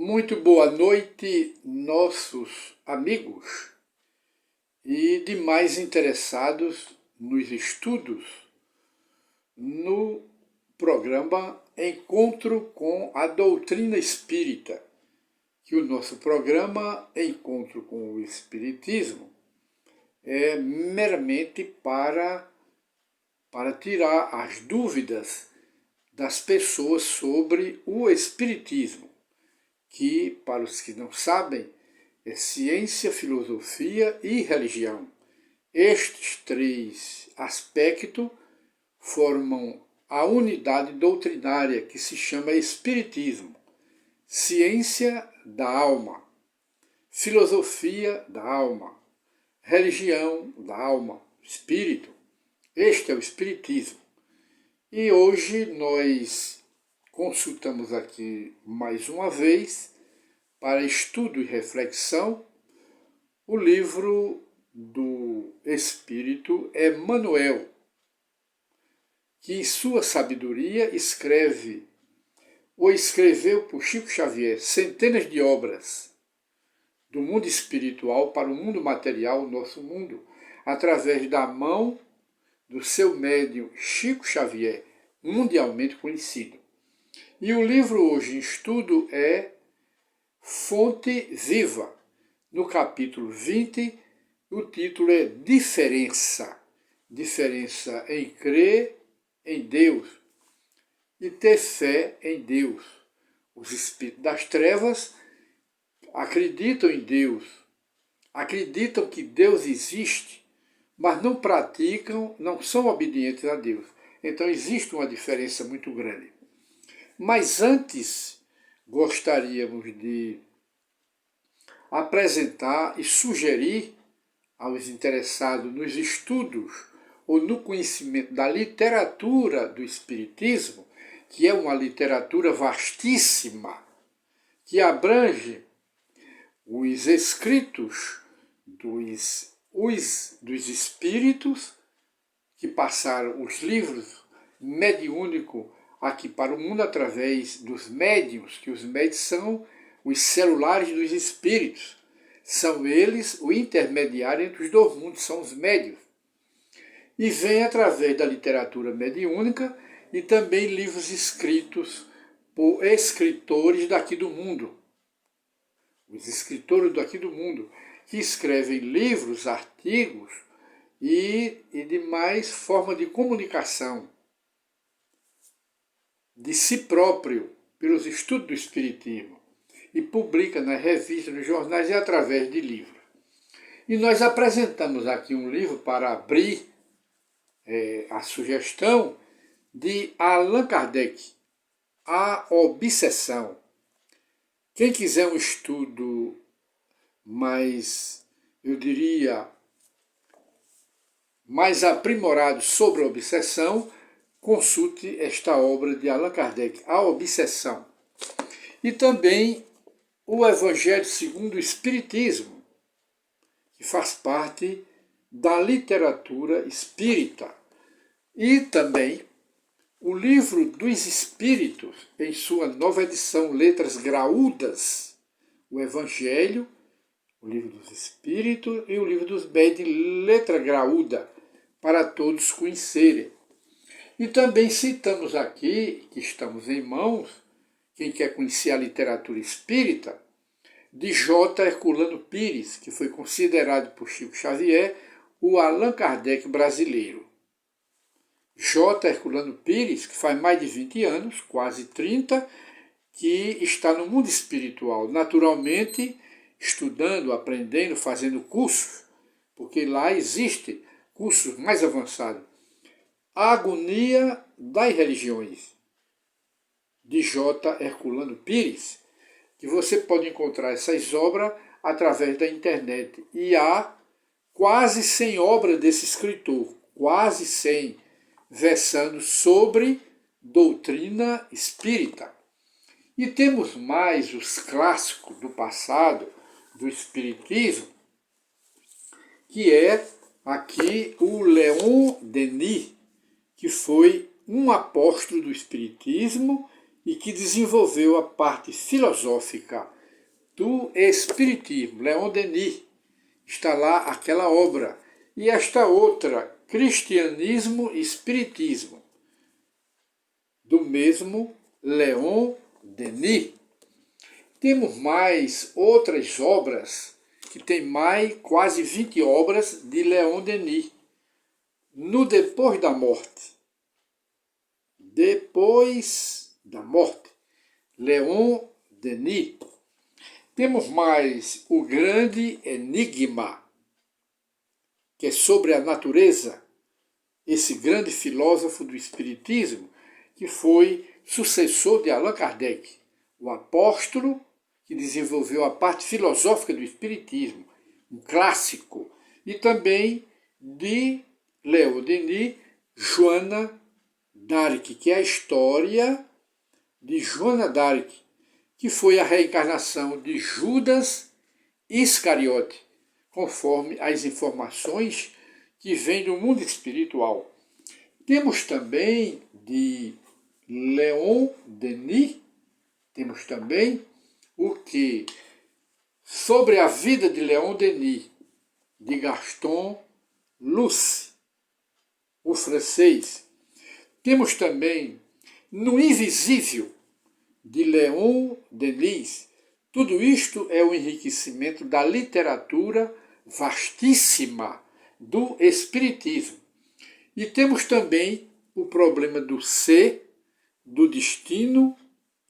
Muito boa noite, nossos amigos e demais interessados nos estudos no programa Encontro com a Doutrina Espírita, que o nosso programa Encontro com o Espiritismo é meramente para tirar as dúvidas das pessoas sobre o Espiritismo, que, para os que não sabem, é ciência, filosofia e religião. Estes três aspectos formam a unidade doutrinária que se chama Espiritismo, ciência da alma, filosofia da alma, religião da alma, espírito. Este é o Espiritismo. E hoje nós consultamos aqui mais uma vez, para estudo e reflexão, o livro do Espírito Emmanuel, que em sua sabedoria escreveu por Chico Xavier centenas de obras do mundo espiritual para o mundo material, o nosso mundo, através da mão do seu médium Chico Xavier, mundialmente conhecido. E o livro hoje em estudo é Fonte Viva. No capítulo 20, o título é Diferença. Diferença em crer em Deus e ter fé em Deus. Os espíritos das trevas acreditam em Deus, acreditam que Deus existe, mas não praticam, não são obedientes a Deus. Então existe uma diferença muito grande. Mas antes, gostaríamos de apresentar e sugerir aos interessados nos estudos ou no conhecimento da literatura do Espiritismo, que é uma literatura vastíssima, que abrange os escritos dos espíritos que passaram os livros mediúnicos aqui para o mundo através dos médiuns, que os médiuns são os celulares dos espíritos. São eles o intermediário entre os dois mundos, são os médiuns. E vem através da literatura mediúnica e também livros escritos por escritores daqui do mundo. Os escritores daqui do mundo, que escrevem livros, artigos e demais formas de comunicação de si próprio, pelos estudos do Espiritismo, e publica nas revistas, nos jornais e através de livros. E nós apresentamos aqui um livro para abrir a sugestão de Allan Kardec, A Obsessão. Quem quiser um estudo mais, eu diria, mais aprimorado sobre a obsessão, consulte esta obra de Allan Kardec, A Obsessão. E também o Evangelho segundo o Espiritismo, que faz parte da literatura espírita. E também o Livro dos Espíritos, em sua nova edição, Letras Graúdas, o Evangelho, o Livro dos Espíritos e o Livro dos Médiuns de letra graúda, para todos conhecerem. E também citamos aqui, que estamos em mãos, quem quer conhecer a literatura espírita, de J. Herculano Pires, que foi considerado por Chico Xavier o Allan Kardec brasileiro. J. Herculano Pires, que faz mais de 20 anos, quase 30, que está no mundo espiritual, naturalmente estudando, aprendendo, fazendo cursos, porque lá existe cursos mais avançados. A Agonia das Religiões, de J. Herculano Pires, que você pode encontrar essas obras através da internet. E há quase 100 obras desse escritor, quase 100, versando sobre doutrina espírita. E temos mais os clássicos do passado, do Espiritismo, que é aqui o Leon Denis, que foi um apóstolo do Espiritismo e que desenvolveu a parte filosófica do Espiritismo, Leon Denis. Está lá aquela obra. E esta outra, Cristianismo e Espiritismo, do mesmo Leon Denis. Temos mais outras obras, que tem mais quase 20 obras de Leon Denis. No Depois da Morte. Depois da Morte. Leon Denis. Temos mais O Grande Enigma, que é sobre a natureza. Esse grande filósofo do Espiritismo, que foi sucessor de Allan Kardec, o apóstolo que desenvolveu a parte filosófica do Espiritismo, um clássico, e também de Leon Denis, Joana d'Arc, que é a história de Joana d'Arc, que foi a reencarnação de Judas Iscariote, conforme as informações que vêm do mundo espiritual. Temos também de Leon Denis, temos também o que? Sobre a vida de Leon Denis, de Gaston Luce, o francês. Temos também No Invisível, de Leon Denis. Tudo isto é o enriquecimento da literatura vastíssima do Espiritismo. E temos também o problema do ser, do destino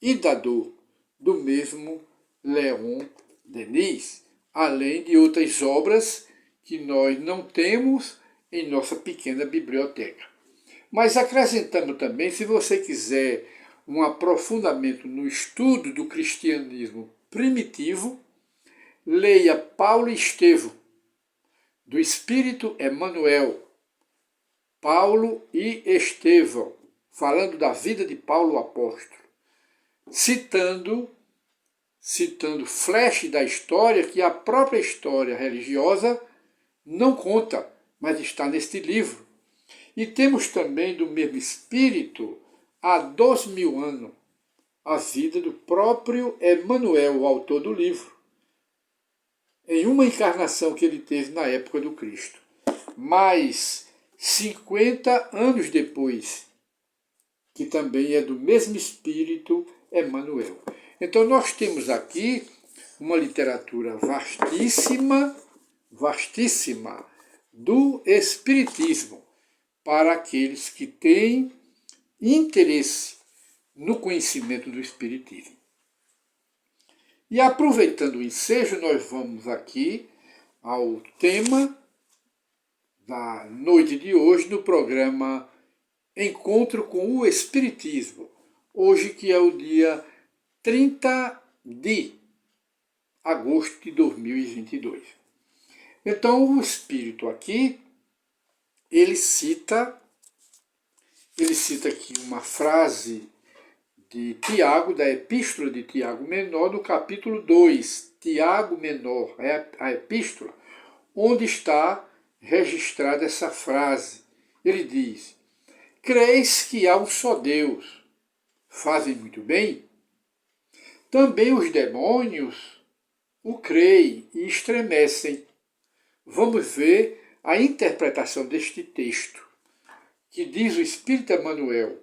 e da dor, do mesmo Leon Denis, além de outras obras que nós não temos em nossa pequena biblioteca. Mas acrescentando também, se você quiser um aprofundamento no estudo do cristianismo primitivo, leia Paulo e Estevão, do Espírito Emmanuel. Paulo e Estevão, falando da vida de Paulo o apóstolo, citando flash da história que a própria história religiosa não conta, mas está neste livro. E temos também do mesmo espírito, há 2000 anos, a vida do próprio Emmanuel, o autor do livro, em uma encarnação que ele teve na época do Cristo. Mas 50 anos depois, que também é do mesmo espírito, Emmanuel. Então nós temos aqui uma literatura vastíssima, vastíssima, do Espiritismo, para aqueles que têm interesse no conhecimento do Espiritismo. E aproveitando o ensejo, nós vamos aqui ao tema da noite de hoje no programa Encontro com o Espiritismo. Hoje que é o dia 30 de agosto de 2022. Então o Espírito aqui, ele cita aqui uma frase de Tiago, da Epístola de Tiago Menor, no capítulo 2. Tiago Menor é a epístola, onde está registrada essa frase. Ele diz: creis que há um só Deus, fazem muito bem? Também os demônios o creem e estremecem. Vamos ver a interpretação deste texto, que diz o Espírito Emmanuel,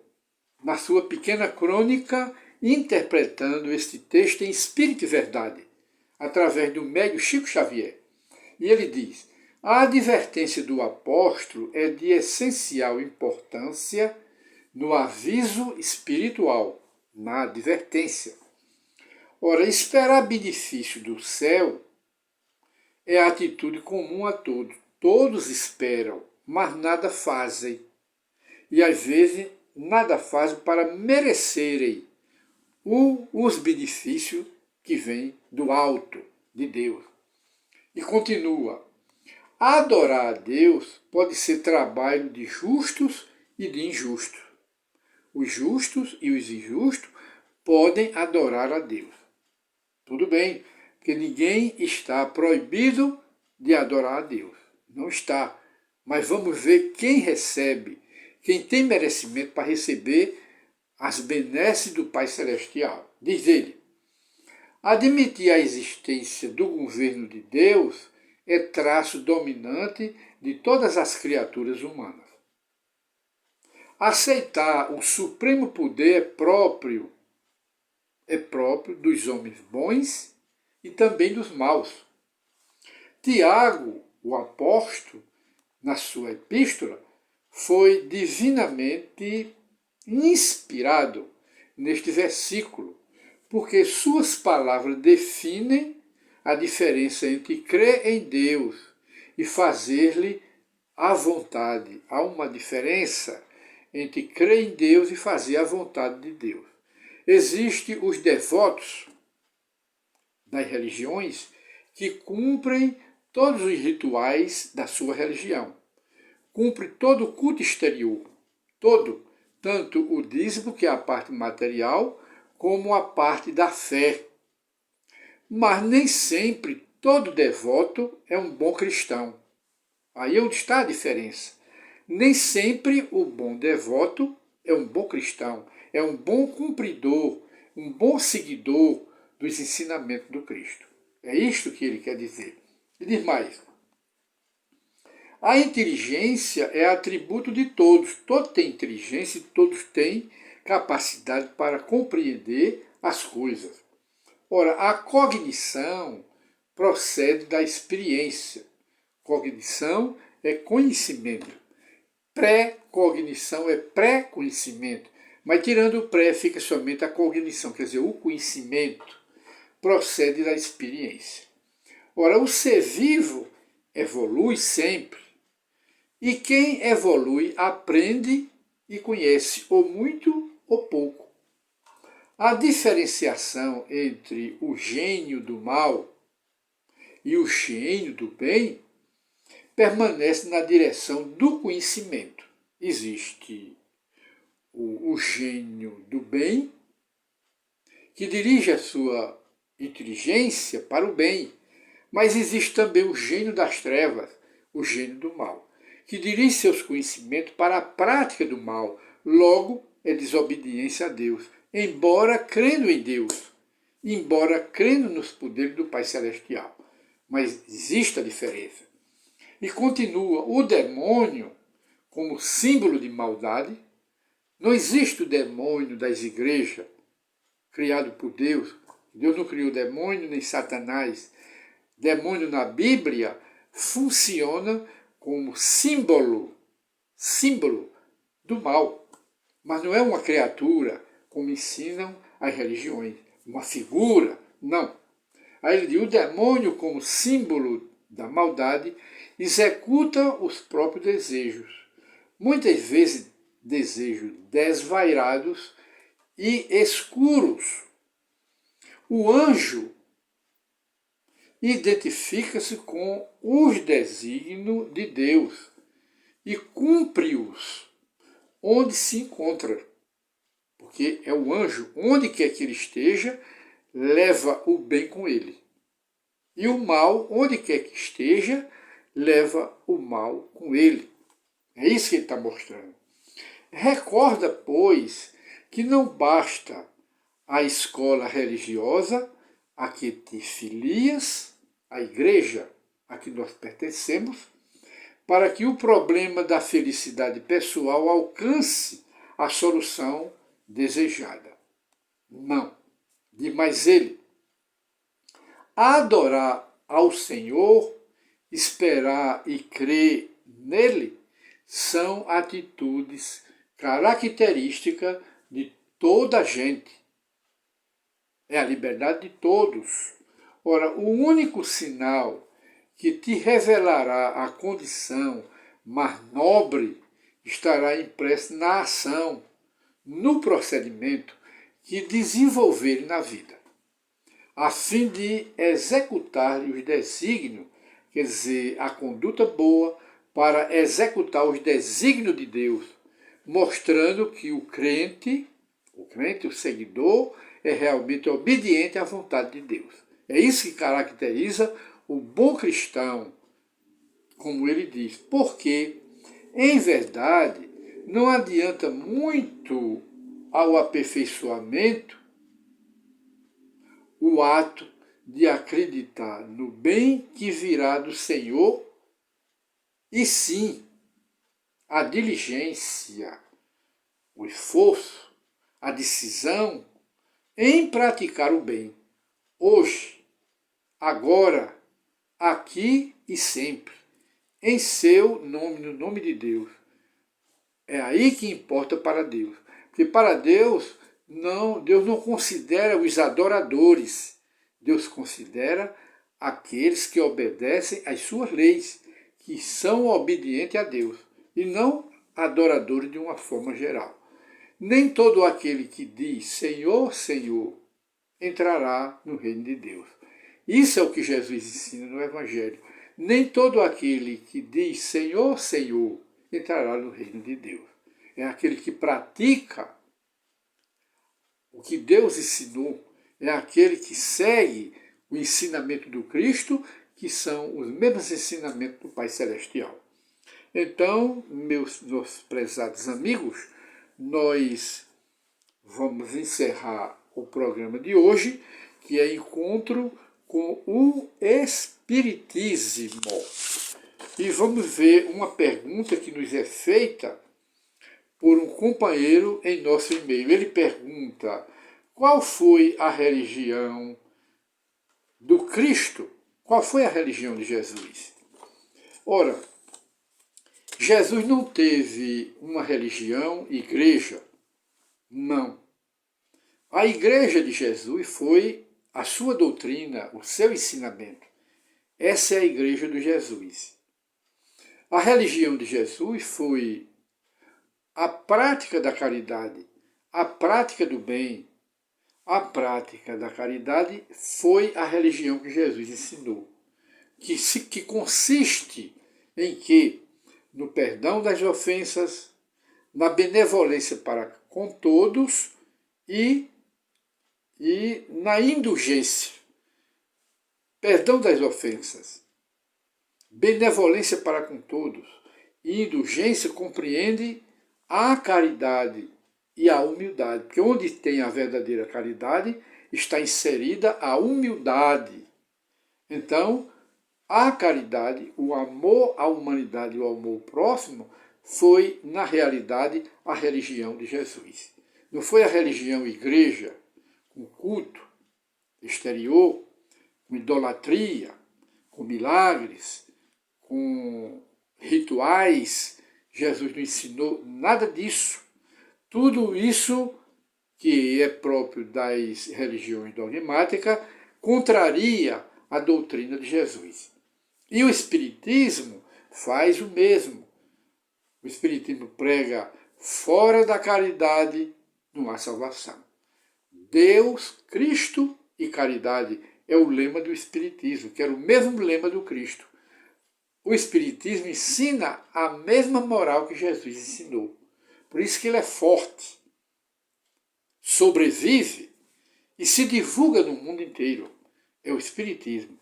na sua pequena crônica, interpretando este texto em Espírito e Verdade, através do médium Chico Xavier. E ele diz: a advertência do apóstolo é de essencial importância no aviso espiritual, na advertência. Ora, esperar benefício do céu é a atitude comum a todos. Todos esperam, mas nada fazem. E às vezes nada fazem para merecerem os benefícios que vêm do alto de Deus. E continua: adorar a Deus pode ser trabalho de justos e de injustos. Os justos e os injustos podem adorar a Deus. Tudo bem, porque ninguém está proibido de adorar a Deus. Não está. Mas vamos ver quem recebe, quem tem merecimento para receber as benesses do Pai Celestial. Diz ele: admitir a existência do governo de Deus é traço dominante de todas as criaturas humanas. Aceitar o supremo poder é próprio dos homens bons e também dos maus. Tiago, o apóstolo, na sua epístola, foi divinamente inspirado neste versículo, porque suas palavras definem a diferença entre crer em Deus e fazer-lhe a vontade. Há uma diferença entre crer em Deus e fazer a vontade de Deus. Existem os devotos das religiões que cumprem todos os rituais da sua religião. Cumpre todo o culto exterior, todo, tanto o dízimo, que é a parte material, como a parte da fé. Mas nem sempre todo devoto é um bom cristão. Aí é onde está a diferença. Nem sempre o bom devoto é um bom cristão, é um bom cumpridor, um bom seguidor dos ensinamentos do Cristo. É isto que ele quer dizer. E diz mais: a inteligência é atributo de todos. Todos têm inteligência e todos têm capacidade para compreender as coisas. Ora, a cognição procede da experiência. Cognição é conhecimento. Pré-cognição é pré-conhecimento. Mas tirando o pré, fica somente a cognição, quer dizer, o conhecimento procede da experiência. Ora, o ser vivo evolui sempre. E quem evolui aprende e conhece ou muito ou pouco. A diferenciação entre o gênio do mal e o gênio do bem permanece na direção do conhecimento. Existe o gênio do bem, que dirige a sua inteligência para o bem, mas existe também o gênio das trevas, o gênio do mal, que dirige seus conhecimentos para a prática do mal, logo é desobediência a Deus, embora crendo em Deus, embora crendo nos poderes do Pai Celestial. Mas existe a diferença. E continua: o demônio, como símbolo de maldade, não existe o demônio das igrejas, criado por Deus. Deus não criou demônio nem Satanás. Demônio na Bíblia funciona como símbolo do mal. Mas não é uma criatura, como ensinam as religiões, uma figura, não. Aí ele diz: o demônio, como símbolo da maldade, executa os próprios desejos. Muitas vezes desejos desvairados e escuros. O anjo identifica-se com os desígnios de Deus e cumpre-os onde se encontra. Porque é o anjo, onde quer que ele esteja, leva o bem com ele. E o mal, onde quer que esteja, leva o mal com ele. É isso que ele está mostrando. Recorda, pois, que não basta a escola religiosa a que te filias, a igreja a que nós pertencemos, para que o problema da felicidade pessoal alcance a solução desejada. Não. Diz mais ele: adorar ao Senhor, esperar e crer nele são atitudes características de toda a gente. É a liberdade de todos. Ora, o único sinal que te revelará a condição mais nobre estará impresso na ação, no procedimento que desenvolver na vida, a fim de executar os desígnios, quer dizer, a conduta boa para executar os desígnios de Deus, mostrando que o crente, o seguidor, é realmente obediente à vontade de Deus. É isso que caracteriza o bom cristão, como ele diz, porque, em verdade, não adianta muito ao aperfeiçoamento o ato de acreditar no bem que virá do Senhor e sim a diligência, o esforço, a decisão em praticar o bem, hoje, agora, aqui e sempre, em seu nome, no nome de Deus. É aí que importa para Deus. Porque para Deus não considera os adoradores. Deus considera aqueles que obedecem às suas leis, que são obedientes a Deus, e não adoradores de uma forma geral. Nem todo aquele que diz Senhor, Senhor, entrará no reino de Deus. Isso é o que Jesus ensina no Evangelho. Nem todo aquele que diz Senhor, Senhor, entrará no reino de Deus. É aquele que pratica o que Deus ensinou, é aquele que segue o ensinamento do Cristo, que são os mesmos ensinamentos do Pai Celestial. Então, meus prezados amigos, nós vamos encerrar o programa de hoje, que é Encontro com o Espiritismo. E vamos ver uma pergunta que nos é feita por um companheiro em nosso e-mail. Ele pergunta: qual foi a religião do Cristo? Qual foi a religião de Jesus? Ora, Jesus não teve uma religião, igreja. Não. A igreja de Jesus foi a sua doutrina, o seu ensinamento. Essa é a igreja de Jesus. A religião de Jesus foi a prática da caridade, a prática do bem. A prática da caridade foi a religião que Jesus ensinou, que consiste em que? No perdão das ofensas, na benevolência para com todos e na indulgência. Perdão das ofensas, benevolência para com todos e indulgência compreende a caridade e a humildade, porque onde tem a verdadeira caridade está inserida a humildade. Então, a caridade, o amor à humanidade e o amor ao próximo foi, na realidade, a religião de Jesus. Não foi a religião igreja, com culto exterior, com idolatria, com milagres, com rituais. Jesus não ensinou nada disso. Tudo isso que é próprio das religiões dogmáticas contraria a doutrina de Jesus. E o Espiritismo faz o mesmo. O Espiritismo prega: fora da caridade não há salvação. Deus, Cristo e caridade é o lema do Espiritismo, que era o mesmo lema do Cristo. O Espiritismo ensina a mesma moral que Jesus ensinou. Por isso que ele é forte, sobrevive e se divulga no mundo inteiro. É o Espiritismo.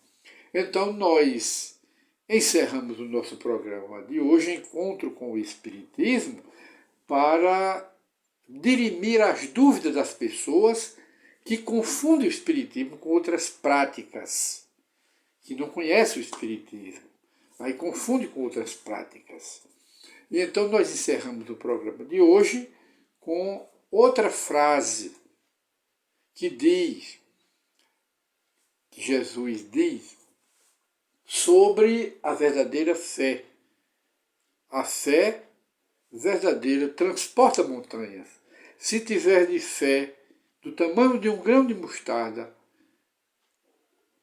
Então nós encerramos o nosso programa de hoje, Encontro com o Espiritismo, para dirimir as dúvidas das pessoas que confundem o Espiritismo com outras práticas, que não conhecem o Espiritismo, aí confunde com outras práticas. E então nós encerramos o programa de hoje com outra frase que diz, que Jesus diz, sobre a verdadeira fé. A fé verdadeira transporta montanhas. Se tiver de fé do tamanho de um grão de mostarda,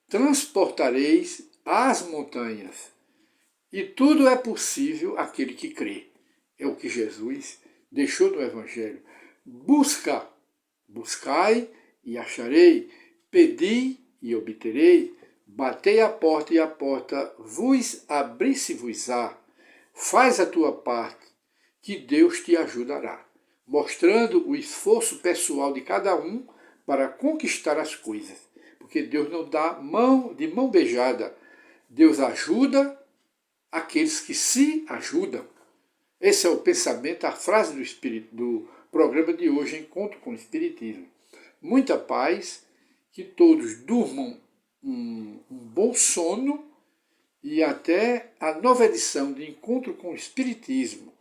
transportareis as montanhas. E tudo é possível àquele que crê. É o que Jesus deixou no Evangelho. Buscai e acharei, pedi e obterei, batei a porta e a porta vos abrir-se-vos-á. Faz a tua parte, que Deus te ajudará, mostrando o esforço pessoal de cada um para conquistar as coisas. Porque Deus não dá de mão beijada. Deus ajuda aqueles que se ajudam. Esse é o pensamento, a frase do programa de hoje, Encontro com o Espiritismo. Muita paz, que todos durmam um bom sono e até a nova edição de Encontro com o Espiritismo,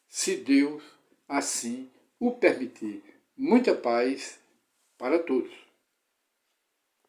se Deus assim o permitir. Muita paz para todos.